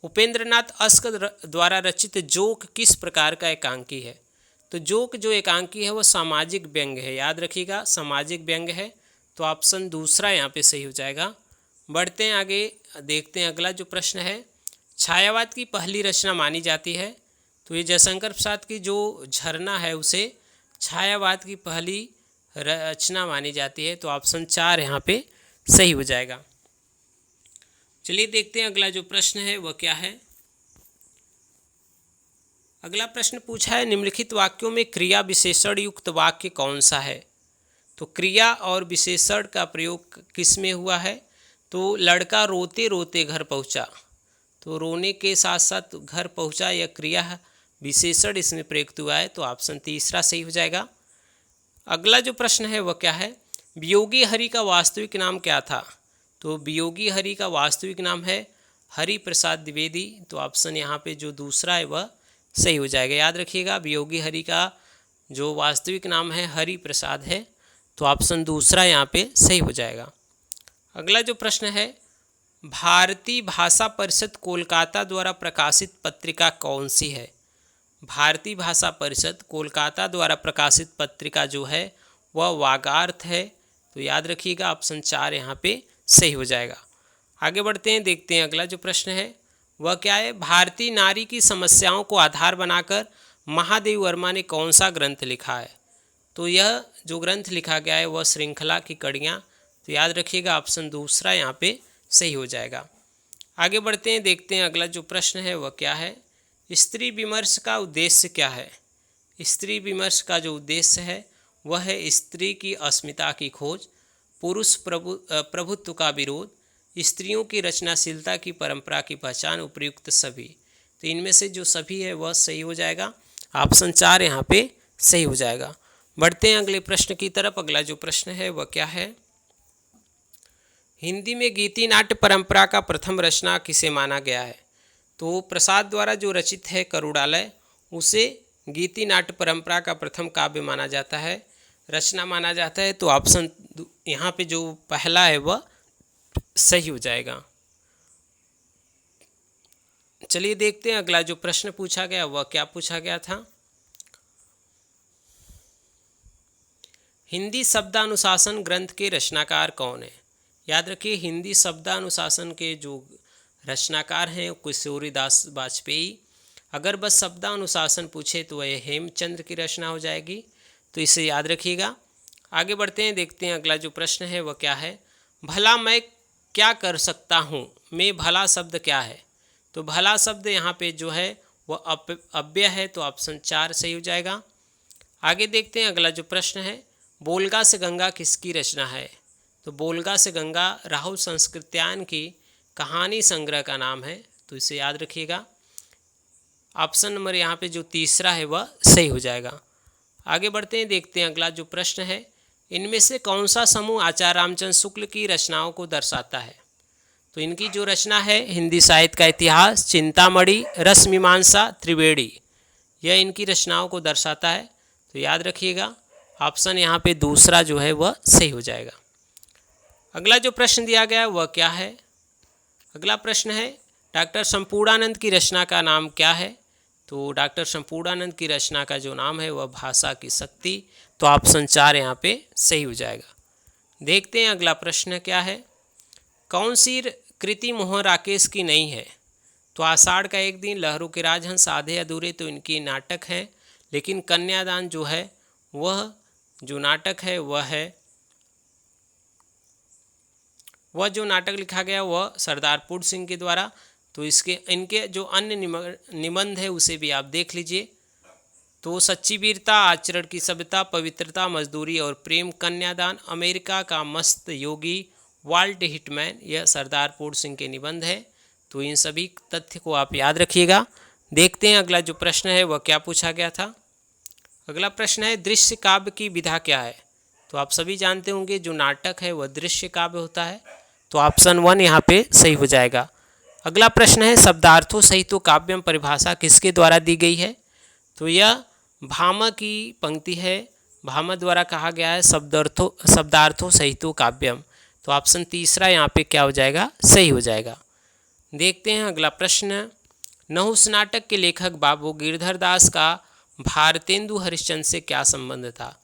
उपेंद्रनाथ अश्क द्वारा रचित जोक किस प्रकार का एकांकी है? तो जोक जो एकांकी है वह सामाजिक व्यंग्य है, याद रखिएगा सामाजिक व्यंग्य है, तो ऑप्शन दूसरा यहाँ पे सही हो जाएगा। बढ़ते हैं आगे, देखते हैं अगला जो प्रश्न है। छायावाद की पहली रचना मानी जाती है। तो ये जयशंकर प्रसाद की जो झरना है उसे छायावाद की पहली रचना मानी जाती है। तो ऑप्शन 4 यहाँ पे सही हो जाएगा। चलिए देखते हैं अगला जो प्रश्न है वह क्या है। अगला प्रश्न पूछा है, निम्नलिखित वाक्यों में क्रिया विशेषण युक्त वाक्य कौन सा है। तो क्रिया और विशेषण का प्रयोग किस में हुआ है। तो लड़का रोते रोते घर पहुंचा। तो रोने के साथ साथ घर पहुंचा, यह क्रिया विशेषण इसमें प्रयुक्त हुआ है। तो ऑप्शन 3 सही हो जाएगा। अगला जो प्रश्न है वह क्या है, वियोगी हरि का वास्तविक नाम क्या था। तो वियोगी हरि का वास्तविक नाम है हरि प्रसाद द्विवेदी। तो ऑप्शन यहाँ पे जो दूसरा है वह सही हो जाएगा। याद रखिएगा, वियोगी हरि का जो वास्तविक नाम है हरि प्रसाद है। तो ऑप्शन दूसरा यहाँ पे सही हो जाएगा। अगला जो प्रश्न है, भारतीय भाषा परिषद कोलकाता द्वारा प्रकाशित पत्रिका कौन सी है। भारतीय भाषा परिषद कोलकाता द्वारा प्रकाशित पत्रिका जो है वह वागार्थ है। तो याद रखिएगा, ऑप्शन 4 यहाँ पे सही हो जाएगा। आगे बढ़ते हैं, देखते हैं अगला जो प्रश्न है वह क्या है, भारतीय नारी की समस्याओं को आधार बनाकर महादेव वर्मा ने कौन सा ग्रंथ लिखा है। तो यह जो ग्रंथ लिखा गया है वह श्रृंखला की कड़ियाँ। तो याद रखिएगा, ऑप्शन दूसरा यहाँ पे सही हो जाएगा। आगे बढ़ते हैं, देखते हैं अगला जो प्रश्न है वह क्या है, स्त्री विमर्श का उद्देश्य क्या है। स्त्री विमर्श का जो उद्देश्य है वह है स्त्री की अस्मिता की खोज, पुरुष प्रभुत्व का विरोध, स्त्रियों की रचनाशीलता की परंपरा की पहचान, उपयुक्त सभी। तो इनमें से जो सभी है वह सही हो जाएगा। ऑप्शन 4 यहाँ पे सही हो जाएगा। बढ़ते हैं अगले प्रश्न की तरफ। अगला जो प्रश्न है वह क्या है, हिंदी में गीति नाट्य परंपरा का प्रथम रचना किसे माना गया है। तो प्रसाद द्वारा जो रचित है करुड़ालय, उसे गीति नाट्य परंपरा का प्रथम काव्य माना जाता है, रचना माना जाता है। तो ऑप्शन यहाँ पे जो पहला है वह सही हो जाएगा। चलिए देखते हैं अगला जो प्रश्न पूछा गया वह क्या पूछा गया था। हिंदी शब्दानुशासन ग्रंथ के रचनाकार कौन है। याद रखिए, हिंदी शब्दानुशासन के जो रचनाकार हैं किशोरीदास वाजपेयी। अगर बस शब्दानुशासन पूछे तो वह हेमचंद्र की रचना हो जाएगी। तो इसे याद रखिएगा। आगे बढ़ते हैं, देखते हैं अगला जो प्रश्न है वह क्या है, भला मैं क्या कर सकता हूँ में भला शब्द क्या है। तो भला शब्द यहाँ पे जो है वह अव्यय है। तो ऑप्शन 4 सही हो जाएगा। आगे देखते हैं अगला जो प्रश्न है, बोलगा से गंगा किसकी रचना है। तो बोलगा से गंगा राहुल संस्कृत्यायन की कहानी संग्रह का नाम है। तो इसे याद रखिएगा। ऑप्शन नंबर यहाँ पे जो तीसरा है वह सही हो जाएगा। आगे बढ़ते हैं, देखते हैं अगला जो प्रश्न है, इनमें से कौन सा समूह आचार्य रामचंद्र शुक्ल की रचनाओं को दर्शाता है। तो इनकी जो रचना है हिंदी साहित्य का इतिहास, चिंतामणि, रसमीमांसा, त्रिवेणी, यह इनकी रचनाओं को दर्शाता है। तो याद रखिएगा, ऑप्शन यहाँ पे दूसरा जो है वह सही हो जाएगा। अगला जो प्रश्न दिया गया है वह क्या है। अगला प्रश्न है, डॉक्टर संपूर्णानंद की रचना का नाम क्या है। तो डॉक्टर संपूर्णानंद की रचना का जो नाम है वह भाषा की शक्ति। तो ऑप्शन 4 यहाँ पे सही हो जाएगा। देखते हैं अगला प्रश्न क्या है, कौन सी कृति मोहन राकेश की नहीं है। तो आषाढ़ का एक दिन, लहरों के राजहंस, आधे अधूरे तो इनकी नाटक हैं। लेकिन कन्यादान जो है वह जो नाटक है वह जो नाटक लिखा गया वह सरदार पूर्ण सिंह के द्वारा। तो इनके जो अन्य निबंध है उसे भी आप देख लीजिए। तो सच्ची वीरता, आचरण की सभ्यता, पवित्रता, मजदूरी और प्रेम, कन्यादान, अमेरिका का मस्त योगी, वाल्ट हिटमैन, यह सरदार पूर्ण सिंह के निबंध है। तो इन सभी तथ्य को आप याद रखिएगा। देखते हैं अगला जो प्रश्न है वह क्या पूछा गया था। अगला प्रश्न है, दृश्य काव्य की विधा क्या है। तो आप सभी जानते होंगे जो नाटक है वह दृश्य काव्य होता है। तो ऑप्शन 1 यहाँ पे सही हो जाएगा। अगला प्रश्न है, शब्दार्थों सहित काव्यम परिभाषा किसके द्वारा दी गई है। तो यह भामा की पंक्ति है। भामा द्वारा कहा गया है शब्दार्थों सहित काव्यम। तो ऑप्शन तीसरा यहाँ पे क्या हो जाएगा, सही हो जाएगा। देखते हैं अगला प्रश्न, नहुस नाटक के लेखक बाबू गिरधर दास का भारतेंदु हरिश्चंद्र से क्या संबंध था।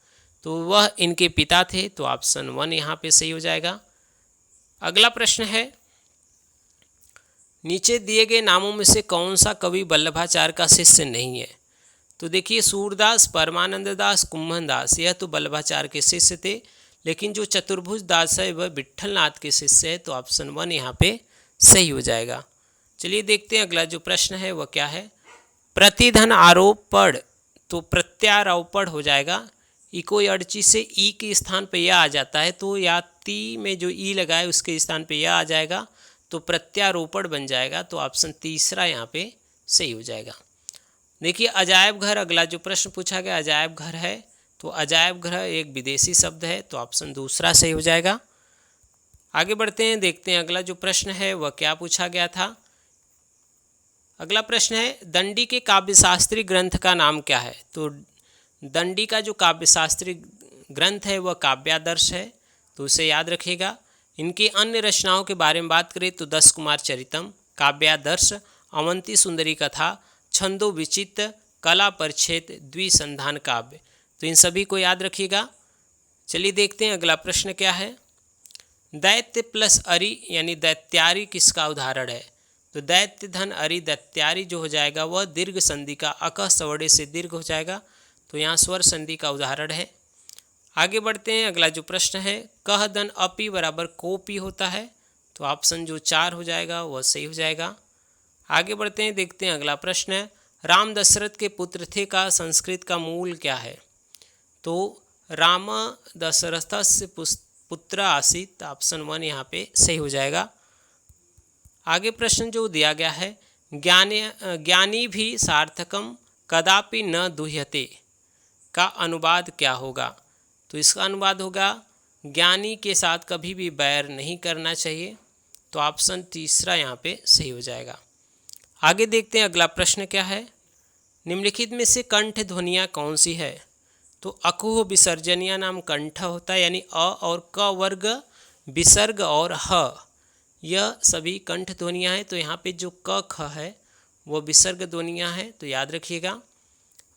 तो वह इनके पिता थे। तो ऑप्शन 1 यहाँ पे सही हो जाएगा। अगला प्रश्न है, नीचे दिए गए नामों में से कौन सा कवि वल्लभाचार्य का शिष्य नहीं है? तो देखिए सूरदास, परमानंद दास, कुम्भन दास, यह तो वल्लभाचार्य के शिष्य थे, लेकिन जो चतुर्भुज दास है वह विट्ठलनाथ के शिष्य है, तो ऑप्शन 1 यहाँ पे सही हो जाएगा। चलिए देखते हैं अगला जो प्रश्न है वह क्या है। प्रतिधन आरोपण, तो प्रत्यारोपण हो जाएगा। इको अड़ची से ई के स्थान पे यह आ जाता है, तो या ती में जो ई लगा है उसके स्थान पे यह आ जाएगा, तो प्रत्यारोपण बन जाएगा, तो ऑप्शन तीसरा यहाँ पे सही हो जाएगा। देखिए अजायब घर, अगला जो प्रश्न पूछा गया अजायब घर है, तो अजायब घर एक विदेशी शब्द है, तो ऑप्शन दूसरा सही हो जाएगा। आगे बढ़ते हैं, देखते हैं अगला जो प्रश्न है वह क्या पूछा गया था। अगला प्रश्न है दंडी के काव्यशास्त्री ग्रंथ का नाम क्या है? तो दंडी का जो काव्यशास्त्री ग्रंथ है वह काव्यादर्श है, तो उसे याद रखिएगा। इनकी अन्य रचनाओं के बारे में बात करें तो 10 कुमार चरितम, काव्यादर्श, अवंती सुंदरी कथा, छंदो विचित, कला परिच्छेद, द्विसंधान काव्य, तो इन सभी को याद रखिएगा। चलिए देखते हैं अगला प्रश्न क्या है। दैत्य प्लस अरि यानी दैत्यारी किसका उदाहरण है? तो दैत्य धन अरि दैत्यारी जो हो जाएगा वह दीर्घ संधि का, अकह सवड़े से दीर्घ हो जाएगा, तो यहाँ स्वर संधि का उदाहरण है। आगे बढ़ते हैं, अगला जो प्रश्न है कह दन अपि बराबर कोपि होता है, तो ऑप्शन जो 4 हो जाएगा वह सही हो जाएगा। आगे बढ़ते हैं, देखते हैं अगला प्रश्न है राम दशरथ के पुत्र थे का संस्कृत का मूल क्या है? तो राम दशरथस्य पुत्र आसीत, ऑप्शन 1 यहाँ पे सही हो जाएगा। आगे प्रश्न जो दिया गया है ज्ञानी भी सार्थकम कदापि न दुह्यते का अनुवाद क्या होगा? तो इसका अनुवाद होगा ज्ञानी के साथ कभी भी बैर नहीं करना चाहिए, तो ऑप्शन तीसरा यहाँ पे सही हो जाएगा। आगे देखते हैं अगला प्रश्न क्या है। निम्नलिखित में से कंठ ध्वनियाँ कौन सी है? तो अकुह विसर्जनीय नाम कंठ होता है, यानी अ और क वर्ग विसर्ग और ह, यह सभी कंठ ध्वनियाँ हैं, तो यहाँ पे जो क ख है वो विसर्ग ध्वनियाँ हैं, तो याद रखिएगा,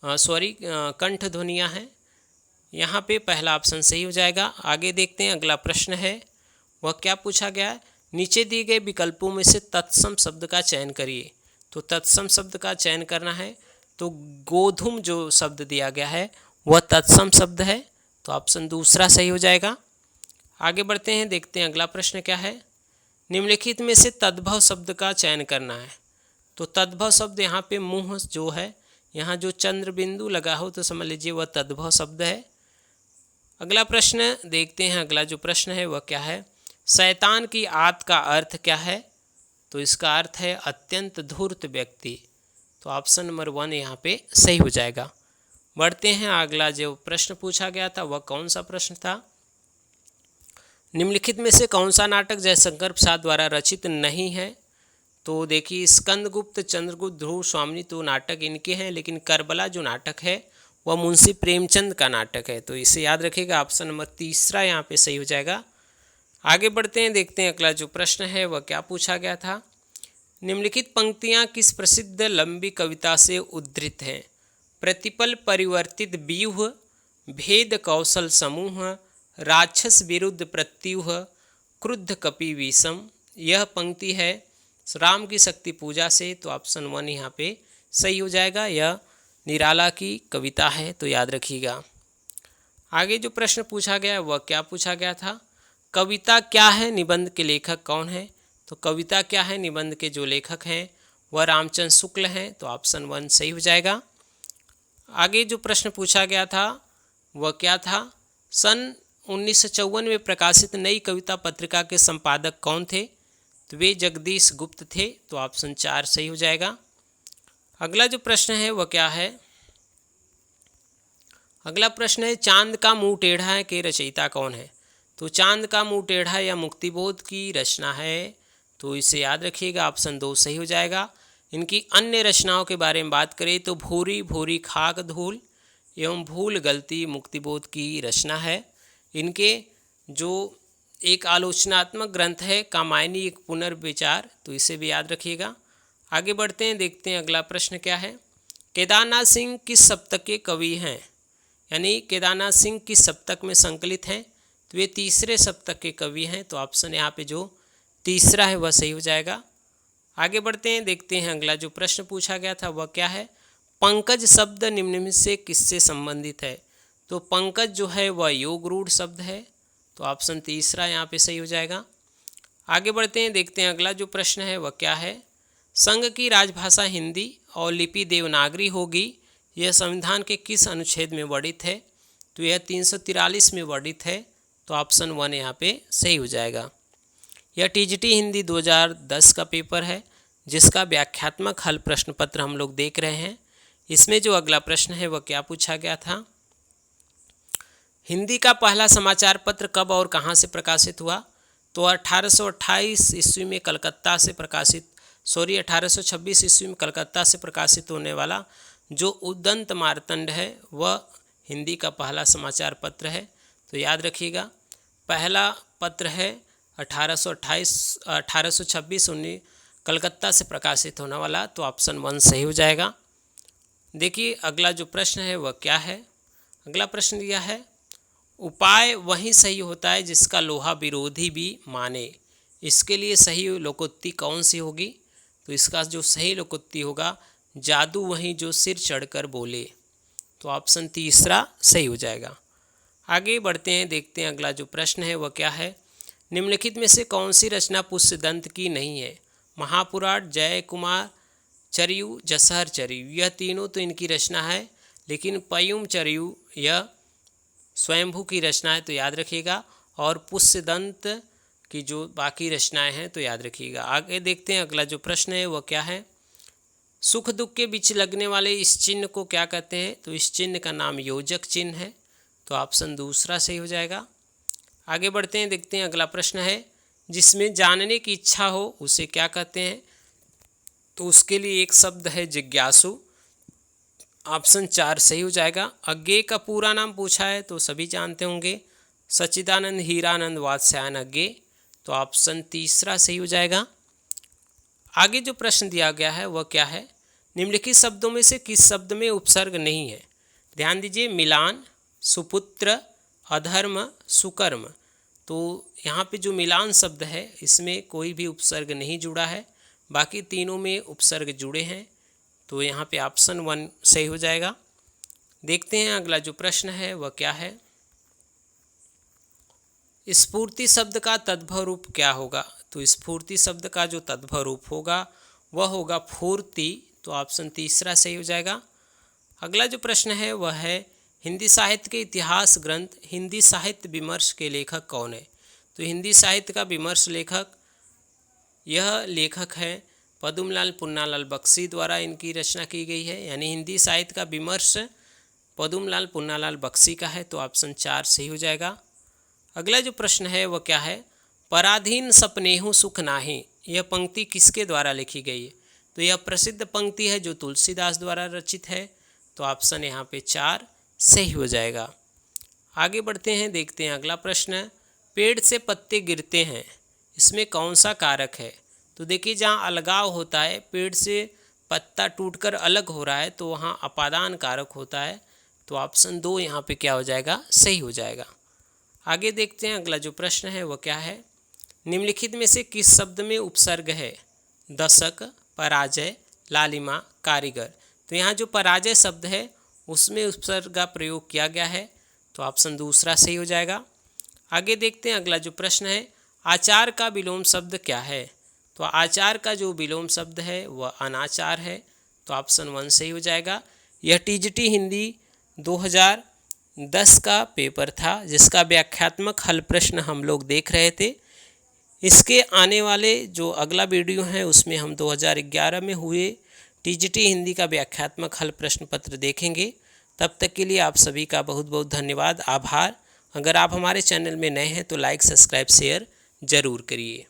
कंठ ध्वनियाँ हैं। यहाँ पे पहला ऑप्शन सही हो जाएगा। आगे देखते हैं अगला प्रश्न है वह क्या पूछा गया है। नीचे दिए गए विकल्पों में से तत्सम शब्द का चयन करिए, तो तत्सम शब्द का चयन करना है, तो गोधूम जो शब्द दिया गया है वह तत्सम शब्द है, तो ऑप्शन दूसरा सही हो जाएगा। आगे बढ़ते हैं, देखते हैं अगला प्रश्न क्या है। निम्नलिखित में से तद्भव शब्द का चयन करना है, तो तद्भव शब्द यहाँ पे मुँह जो है, यहाँ जो चंद्र बिंदु लगा हो तो समझ लीजिए वह तद्भव शब्द है। अगला प्रश्न देखते हैं, अगला जो प्रश्न है वह क्या है। शैतान की आत का अर्थ क्या है? तो इसका अर्थ है अत्यंत धूर्त व्यक्ति, तो ऑप्शन नंबर 1 यहाँ पे सही हो जाएगा। बढ़ते हैं, अगला जो प्रश्न पूछा गया था वह कौन सा प्रश्न था। निम्नलिखित में से कौन सा नाटक जयशंकर प्रसाद द्वारा रचित नहीं है? तो देखिए स्कंदगुप्त, चंद्रगुप्त, ध्रुव स्वामिनी तो नाटक इनके हैं, लेकिन करबला जो नाटक है वह मुंशी प्रेमचंद का नाटक है, तो इसे याद रखिएगा, ऑप्शन नंबर तीसरा यहाँ पे सही हो जाएगा। आगे बढ़ते हैं, देखते हैं अगला जो प्रश्न है वह क्या पूछा गया था। निम्नलिखित पंक्तियाँ किस प्रसिद्ध लंबी कविता से उद्धृत हैं? प्रतिपल परिवर्तित व्यूह, भेद कौशल समूह, राक्षस विरुद्ध प्रत्यूह, क्रुद्ध कपि विषम, यह पंक्ति है राम की शक्ति पूजा से, तो ऑप्शन 1 यहाँ पे सही हो जाएगा। यह निराला की कविता है, तो याद रखिएगा। आगे जो प्रश्न पूछा गया वह क्या पूछा गया था। कविता क्या है, निबंध के लेखक कौन है? तो कविता क्या है, निबंध के जो लेखक हैं वह रामचंद्र शुक्ल हैं, तो ऑप्शन 1 सही हो जाएगा। आगे जो प्रश्न पूछा गया था वह क्या था। सन 1954 में प्रकाशित नई कविता पत्रिका के संपादक कौन थे? तो वे जगदीश गुप्त थे, तो ऑप्शन 4 सही हो जाएगा। अगला जो प्रश्न है वह क्या है। अगला प्रश्न है चांद का मुंह टेढ़ा है के रचयिता कौन है? तो चांद का मुंह टेढ़ा या मुक्तिबोध की रचना है, तो इसे याद रखिएगा, ऑप्शन 2 सही हो जाएगा। इनकी अन्य रचनाओं के बारे में बात करें तो भूरी भूरी खाक धूल एवं भूल गलती मुक्तिबोध की रचना है। इनके जो एक आलोचनात्मक ग्रंथ है कामायनी एक पुनर्विचार, तो इसे भी याद रखिएगा। आगे बढ़ते हैं, देखते हैं अगला प्रश्न क्या है। केदारनाथ सिंह किस सप्तक के कवि हैं? यानी केदारनाथ सिंह किस सप्तक में संकलित हैं? तो वे तीसरे सप्तक के कवि हैं, तो ऑप्शन यहाँ पे जो तीसरा है वह सही हो जाएगा। आगे बढ़ते हैं, देखते हैं अगला जो प्रश्न पूछा गया था वह क्या है। पंकज शब्द निम्न में से किससे संबंधित है। तो पंकज जो है वह योग रूढ़ शब्द है, तो ऑप्शन तीसरा यहाँ पे सही हो जाएगा। आगे बढ़ते हैं, देखते हैं अगला जो प्रश्न है वह क्या है। संघ की राजभाषा हिंदी और लिपि देवनागरी होगी, यह संविधान के किस अनुच्छेद में वर्णित है। तो यह 343 में वर्णित है, तो ऑप्शन 1 यहाँ पे सही हो जाएगा। यह टीजीटी हिंदी 2010 का पेपर है, जिसका व्याख्यात्मक हल प्रश्न पत्र हम लोग देख रहे हैं। इसमें जो अगला प्रश्न है वह क्या पूछा गया था। हिंदी का पहला समाचार पत्र कब और कहाँ से प्रकाशित हुआ। तो 1828 ईस्वी में कलकत्ता से प्रकाशित 1826 ईस्वी में कलकत्ता से प्रकाशित होने वाला जो उदंत मार्तंड है वह हिंदी का पहला समाचार पत्र है। तो याद रखिएगा, पहला पत्र है 1826 कलकत्ता से प्रकाशित होने वाला, तो ऑप्शन 1 सही हो जाएगा। देखिए अगला जो प्रश्न है वह क्या है। अगला प्रश्न दिया है, उपाय वही सही होता है जिसका लोहा विरोधी भी माने। इसके लिए सही लोकोक्ति कौन सी होगी। तो इसका जो सही लोकोक्ति होगा, जादू वही जो सिर चढ़कर बोले, तो ऑप्शन तीसरा सही हो जाएगा। आगे बढ़ते हैं, देखते हैं अगला जो प्रश्न है वह क्या है। निम्नलिखित में से कौन सी रचना पुष्यदंत की नहीं है। महापुराण, जय कुमार चरयू, जसहर चरयू, यह तीनों तो इनकी रचना है, लेकिन पयुम चरयू यह स्वयंभू की रचना है, तो याद रखिएगा। और पुष्यदंत की जो बाकी रचनाएं हैं तो याद रखिएगा। आगे देखते हैं अगला जो प्रश्न है वह क्या है। सुख दुख के बीच लगने वाले इस चिन्ह को क्या कहते हैं। तो इस चिन्ह का नाम योजक चिन्ह है, तो ऑप्शन दूसरा सही हो जाएगा। आगे बढ़ते हैं, देखते हैं अगला प्रश्न है। जिसमें जानने की इच्छा हो उसे क्या कहते हैं। तो उसके लिए एक शब्द है जिज्ञासु, ऑप्शन 4 सही हो जाएगा। अज्ञेय का पूरा नाम पूछा है तो सभी जानते होंगे, सच्चिदानंद हीरानंद वात्स्यायन अज्ञेय, तो ऑप्शन तीसरा सही हो जाएगा। आगे जो प्रश्न दिया गया है वह क्या है। निम्नलिखित शब्दों में से किस शब्द में उपसर्ग नहीं है। ध्यान दीजिए, मिलान, सुपुत्र, अधर्म, सुकर्म, तो यहाँ पे जो मिलान शब्द है इसमें कोई भी उपसर्ग नहीं जुड़ा है, बाकी तीनों में उपसर्ग जुड़े हैं, तो यहाँ पे ऑप्शन 1 सही हो जाएगा। देखते हैं अगला जो प्रश्न है वह क्या है। स्फूर्ति शब्द का तद्भव रूप क्या होगा। तो स्फूर्ति शब्द का जो तद्भव रूप होगा वह होगा फूर्ति, तो ऑप्शन तीसरा सही हो जाएगा। अगला जो प्रश्न है वह है, हिंदी साहित्य के इतिहास ग्रंथ हिंदी साहित्य विमर्श के लेखक कौन है। तो हिंदी साहित्य का विमर्श लेखक, यह लेखक है पद्मलाल पुन्नालाल बख्शी द्वारा इनकी रचना की गई है, यानी हिंदी साहित्य का विमर्श पद्मलाल पुन्नालाल बख्शी का है, तो ऑप्शन 4 सही हो जाएगा। अगला जो प्रश्न है वह क्या है। पराधीन सपनेहु सुख नाहि, यह पंक्ति किसके द्वारा लिखी गई है। तो यह प्रसिद्ध पंक्ति है जो तुलसीदास द्वारा रचित है, तो ऑप्शन यहाँ पे 4 सही हो जाएगा। आगे बढ़ते हैं, देखते हैं अगला प्रश्न। पेड़ से पत्ते गिरते हैं, इसमें कौन सा कारक है। तो देखिए, जहाँ अलगाव होता है, पेड़ से पत्ता टूटकर अलग हो रहा है, तो वहाँ अपादान कारक होता है, तो ऑप्शन 2 यहाँ पे क्या हो जाएगा, सही हो जाएगा। आगे देखते हैं अगला जो प्रश्न है वह क्या है। निम्नलिखित में से किस शब्द में उपसर्ग है। दशक, पराजय, लालिमा, कारीगर, तो यहाँ जो पराजय शब्द है उसमें उपसर्ग का प्रयोग किया गया है, तो ऑप्शन दूसरा सही हो जाएगा। आगे देखते हैं अगला जो प्रश्न है। आचार का विलोम शब्द क्या है। तो आचार का जो विलोम शब्द है वह अनाचार है, तो ऑप्शन 1 सही हो जाएगा। यह टीजीटी हिंदी 2010 का पेपर था, जिसका व्याख्यात्मक हल प्रश्न हम लोग देख रहे थे। इसके आने वाले जो अगला वीडियो है उसमें हम 2011 में हुए टीजीटी हिंदी का व्याख्यात्मक हल प्रश्न पत्र देखेंगे। तब तक के लिए आप सभी का बहुत बहुत धन्यवाद, आभार। अगर आप हमारे चैनल में नए हैं तो लाइक, सब्सक्राइब, शेयर ज़रूर करिए।